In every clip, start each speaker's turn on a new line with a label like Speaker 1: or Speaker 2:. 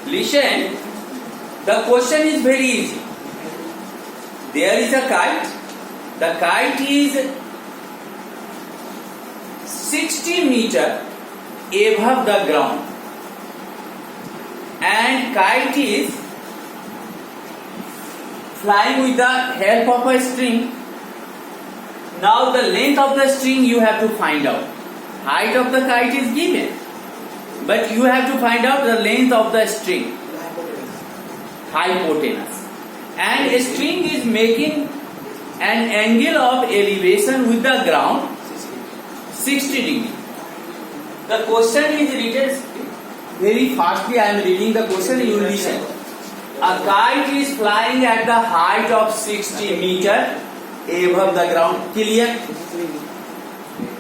Speaker 1: Listen, the question is very easy. There is a kite. The kite is 60 meter above the ground, and kite is flying with the help of a string. Now the length of the string you have to find out. Height of the kite is given, but you have to find out the length of the string. Hypotenuse. And a string is making an angle of elevation with the ground 60 degree. The question is written very fastly. I am reading the question, you will listen. A kite is flying at the height of 60 meter above the ground. Clear?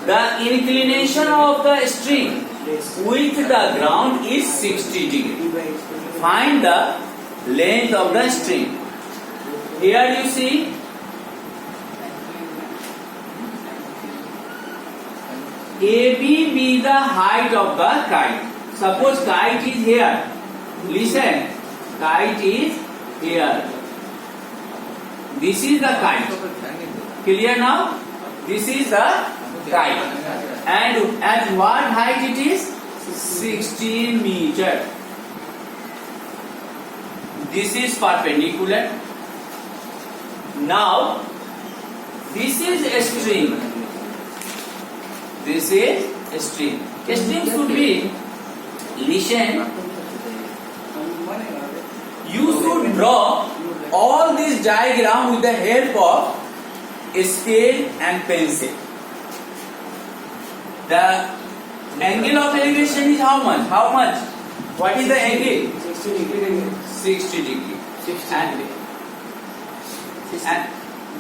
Speaker 1: The inclination of the string with the ground is 60 degree. Find the length of the string. Here you see AB be the height of the kite. Suppose kite is here. Listen, kite is here. This is the kite. Clear now? This is the kite. And at what height it is? 16 meter. This is perpendicular. Now, this is a string. This is a string. A string should be, listen, you should draw all this diagram with the help of a scale and pencil. The angle of elevation is how much? How much? What is the angle? 60 degree. 60 degree. And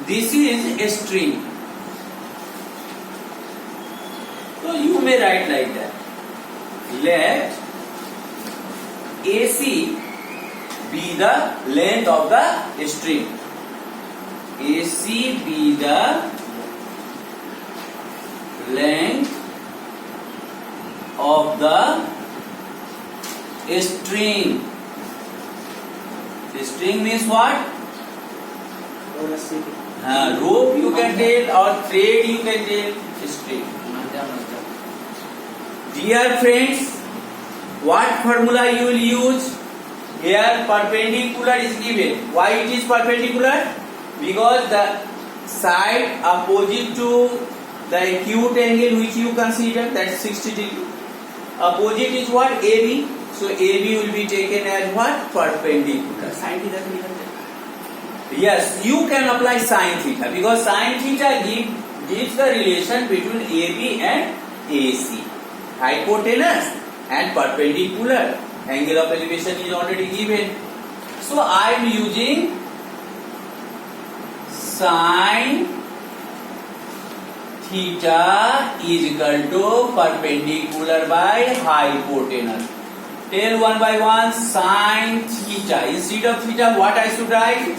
Speaker 1: this is a string. So you may write like that. Let AC be the length of the string. AC be the length of the string. The string means what? Rope you can tell, or thread you can tell. String. Dear friends, what formula you will use? Here perpendicular is given. Why it is perpendicular? Because the side opposite to the acute angle which you consider, that is 60 degree. Opposite is what? AB. So AB will be taken as what? Perpendicular. Sin theta. Yes, you can apply sin theta, because sin theta gives the relation between AB and AC. Hypotenuse and perpendicular. Angle of elevation is already given. So I am using sin theta is equal to perpendicular by hypotenuse. Tell one by one. Sin theta. Instead of theta, what I should write?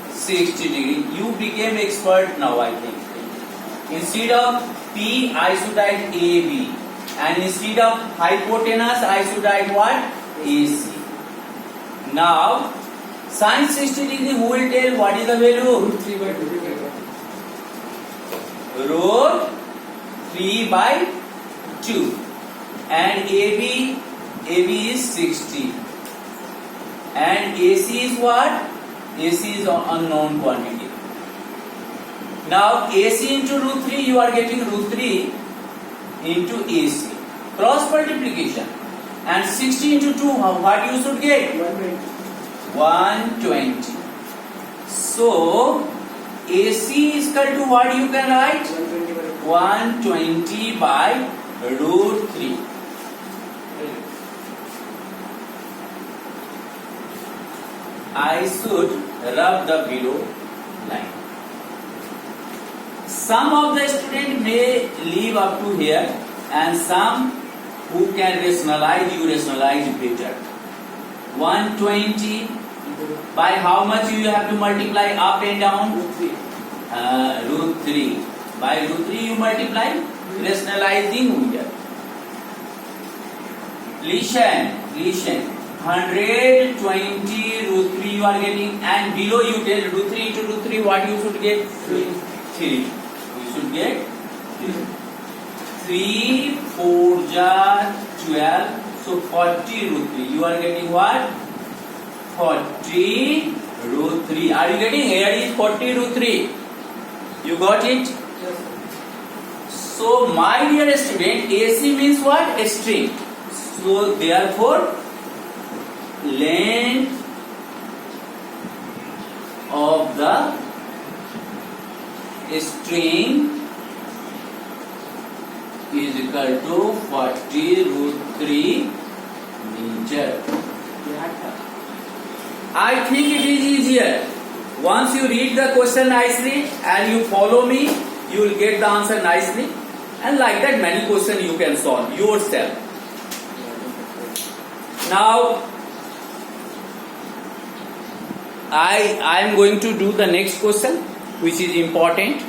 Speaker 1: 60 degree. You became expert now, I think. Instead of P, I should write AB. And instead of hypotenuse, I should write what? AC. Now, sin 60 degree, who will tell what is the value? Root 3 by 2. And AB is 60. And AC is what? AC is unknown quantity. Now, AC into root 3, you are getting root 3 into AC. Cross multiplication. And 60 into 2, what you should get? 120. So, AC is equal to what you can write? 120 by root 3. I should rub the below line. Some of the students may leave up to here, and some who can rationalize, you rationalize better. 120 by how much you have to multiply up and down? Root 3. By root 3 you multiply, rationalizing here. Listen. 120 root 3 you are getting, and below you tell root 3 into root 3 what you should get? 3. You should get 3. 3 4 jar 12, so 40 root 3. You are getting what? 40 root 3. Are you getting? Here is 40 root 3. You got it?
Speaker 2: Yes, sir.
Speaker 1: So my dear student, AC means what? A string. So therefore, length of the string is equal to 40 root 3 meter. I think it is easier. Once you read the question nicely and you follow me, you will get the answer nicely. And like that, many questions you can solve yourself. Now, I am going to do the next question, which is important.